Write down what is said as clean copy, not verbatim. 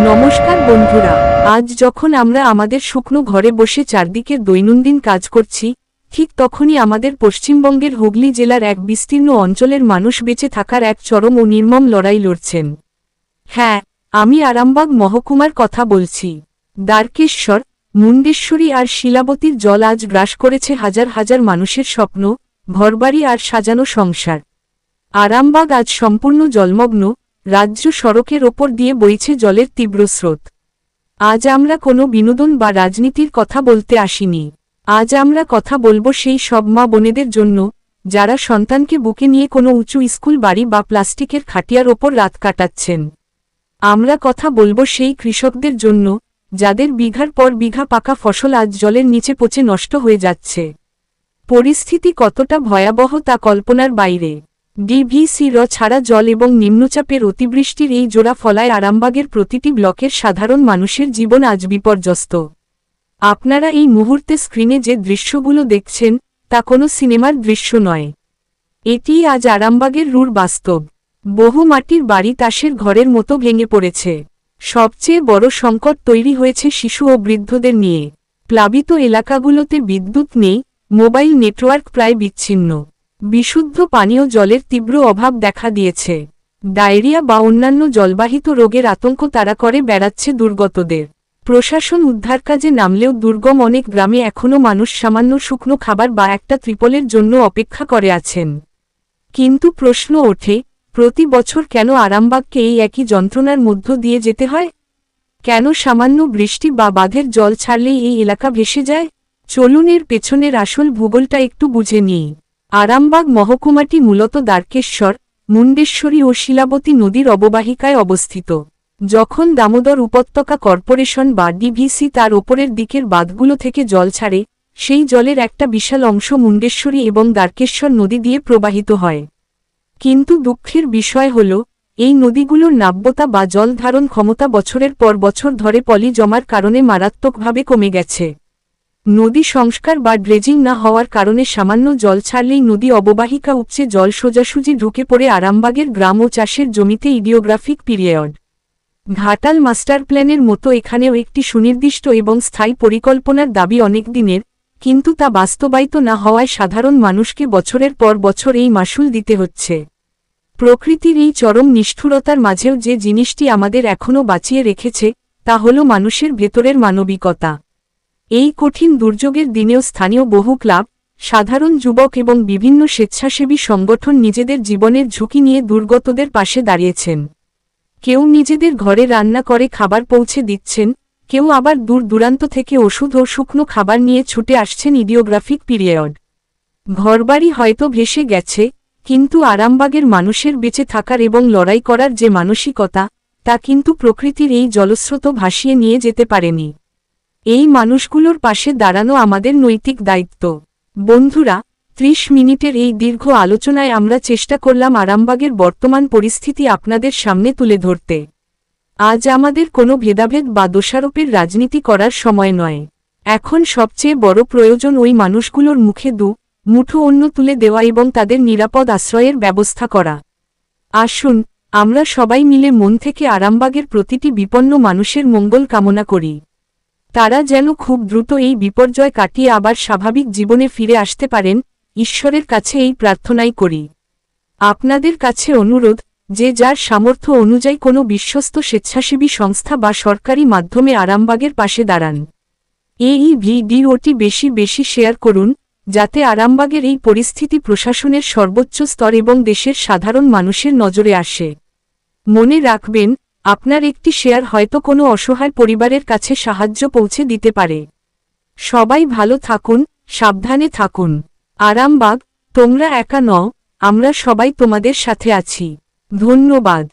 নমস্কার বন্ধুরা, আজ যখন আমরা আমাদের শুকনো ঘরে বসে চারদিকের দৈনন্দিন কাজ করছি, ঠিক তখনই আমাদের পশ্চিমবঙ্গের হুগলি জেলার এক বিস্তীর্ণ অঞ্চলের মানুষ বেঁচে থাকার এক চরম ও নির্মম লড়াই লড়ছেন। হ্যাঁ, আমি আরামবাগ মহকুমার কথা বলছি। দ্বারকেশ্বর, মুন্ডেশ্বরী আর শিলাবতীর জল আজ গ্রাস করেছে হাজার হাজার মানুষের স্বপ্ন, ঘরবাড়ি আর সাজানো সংসার। আরামবাগ আজ সম্পূর্ণ জলমগ্ন, রাজ্য সড়কের ওপর দিয়ে বইছে জলের তীব্র স্রোত। আজ আমরা কোনো বিনোদন বা রাজনীতির কথা বলতে আসিনি। আজ আমরা কথা বলবো সেই সব মা বোনেদের জন্য, যারা সন্তানকে বুকে নিয়ে কোনো উঁচু স্কুল বাড়ি বা প্লাস্টিকের খাটিয়ার ওপর রাত কাটাচ্ছেন। আমরা কথা বলবো সেই কৃষকদের জন্য, যাদের বিঘার পর বিঘা পাকা ফসল আজ জলের নিচে পচে নষ্ট হয়ে যাচ্ছে। পরিস্থিতি কতটা ভয়াবহ তা কল্পনার বাইরে। ডিভিসি-র ছাড়া জল এবং নিম্নচাপের অতিবৃষ্টির এই জোড়া ফলায় আরামবাগের প্রতিটি ব্লকের সাধারণ মানুষের জীবন আজ বিপর্যস্ত। আপনারা এই মুহূর্তে স্ক্রিনে যে দৃশ্যগুলো দেখছেন, তা কোনো সিনেমার দৃশ্য নয়। এটিই আজ আরামবাগের রূঢ় বাস্তব। বহু মাটির বাড়ি তাসের ঘরের মতো ভেঙে পড়েছে। সবচেয়ে বড় সংকট তৈরি হয়েছে শিশু ও বৃদ্ধদের নিয়ে। প্লাবিত এলাকাগুলোতে বিদ্যুৎ নেই, মোবাইল নেটওয়ার্ক প্রায় বিচ্ছিন্ন। বিশুদ্ধ পানীয় জলের তীব্র অভাব দেখা দিয়েছে। ডায়রিয়া বা অন্যান্য জলবাহিত রোগের আতঙ্ক তাড়া করে বেড়াচ্ছে দুর্গতদের। প্রশাসন উদ্ধার কাজে নামলেও দুর্গম অনেক গ্রামে এখনও মানুষ সামান্য শুকনো খাবার বা একটা ত্রিপলের জন্য অপেক্ষা করে আছেন। কিন্তু প্রশ্ন ওঠে, প্রতি বছর কেন আরামবাগকে এই একই যন্ত্রণার মধ্য দিয়ে যেতে হয়? কেন সামান্য বৃষ্টি বা বাঁধের জল ছাড়লেই এই এলাকা ভেসে যায়? চলুন এর পেছনের আসল ভূগোলটা একটু বুঝে নিই। আরামবাগ মহকুমাটি মূলত দ্বারকেশ্বর, মুন্ডেশ্বরী ও শিলাবতী নদীর অববাহিকায় অবস্থিত। যখন দামোদর উপত্যকা কর্পোরেশন বা ডিভিসি তার ওপরের দিকের বাঁধগুলো থেকে জল ছাড়ে, সেই জলের একটা বিশাল অংশ মুন্ডেশ্বরী এবং দ্বারকেশ্বর নদী দিয়ে প্রবাহিত হয়। কিন্তু দুঃখের বিষয় হল, এই নদীগুলোর নাব্যতা বা জল ধারণ ক্ষমতা বছরের পর বছর ধরে পলি জমার কারণে মারাত্মকভাবে কমে গেছে। নদী সংস্কার বা ড্রেজিং না হওয়ার কারণে সামান্য জল ছাড়লেই নদী অববাহিকা উপচে জল সোজাসুজি ঢুকে পড়ে আরামবাগের গ্রাম ও চাষের জমিতে ইডিওগ্রাফিক পিরিয়ড। ঘাটাল মাস্টার প্ল্যানের মতো এখানেও একটি সুনির্দিষ্ট এবং স্থায়ী পরিকল্পনার দাবি অনেক দিনের, কিন্তু তা বাস্তবায়িত না হওয়ায় সাধারণ মানুষকে বছরের পর বছর এই মাশুল দিতে হচ্ছে। প্রকৃতির এই চরম নিষ্ঠুরতার মাঝেও যে জিনিসটি আমাদের এখনও বাঁচিয়ে রেখেছে, তা হল মানুষের ভেতরের মানবিকতা। এই কঠিন দুর্যোগের দিনেও স্থানীয় বহু ক্লাব, সাধারণ যুবক এবং বিভিন্ন স্বেচ্ছাসেবী সংগঠন নিজেদের জীবনের ঝুঁকি নিয়ে দুর্গতদের পাশে দাঁড়িয়েছেন। কেউ নিজেদের ঘরে রান্না করে খাবার পৌঁছে দিচ্ছেন, কেউ আবার দূর দূরান্ত থেকে ওষুধ ও শুকনো খাবার নিয়ে ছুটে আসছেন ইডিওগ্রাফিক পিরিয়ড। ঘরবাড়ি হয়তো ভেসে গেছে, কিন্তু আরামবাগের মানুষের বেঁচে থাকার এবং লড়াই করার যে মানসিকতা, তা কিন্তু প্রকৃতির এই জলস্রোত ভাসিয়ে নিয়ে যেতে পারেনি। এই মানুষগুলোর পাশে দাঁড়ানো আমাদের নৈতিক দায়িত্ব। বন্ধুরা, 30 মিনিটের এই দীর্ঘ আলোচনায় আমরা চেষ্টা করলাম আরামবাগের বর্তমান পরিস্থিতি আপনাদের সামনে তুলে ধরতে। আজ আমাদের কোনো ভেদাভেদ বা দোষারোপের রাজনীতি করার সময় নয়। এখন সবচেয়ে বড় প্রয়োজন ওই মানুষগুলোর মুখে মুঠো অন্ন তুলে দেওয়া এবং তাদের নিরাপদ আশ্রয়ের ব্যবস্থা করা। আসুন, আমরা সবাই মিলে মন থেকে আরামবাগের প্রতিটি বিপন্ন মানুষের মঙ্গল কামনা করি। তারা যেন খুব দ্রুত এই বিপর্যয় কাটিয়ে আবার স্বাভাবিক জীবনে ফিরে আসতে পারেন, ঈশ্বরের কাছে এই প্রার্থনাই করি। আপনাদের কাছে অনুরোধ, যে যার সামর্থ্য অনুযায়ী কোনো বিশ্বস্ত স্বেচ্ছাসেবী সংস্থা বা সরকারি মাধ্যমে আরামবাগের পাশে দাঁড়ান। এই ভিডিওটি বেশি বেশি শেয়ার করুন, যাতে আরামবাগের এই পরিস্থিতি প্রশাসনের সর্বোচ্চ স্তর এবং দেশের সাধারণ মানুষের নজরে আসে। মনে রাখবেন, আপনার একটি শেয়ার হয়তো কোনো অসহায় পরিবারের কাছে সাহায্য পৌঁছে দিতে পারে। সবাই ভালো থাকুন, সাবধানে থাকুন। আরামবাগ, তোমরা একা নও, আমরা সবাই তোমাদের সাথে আছি। ধন্যবাদ।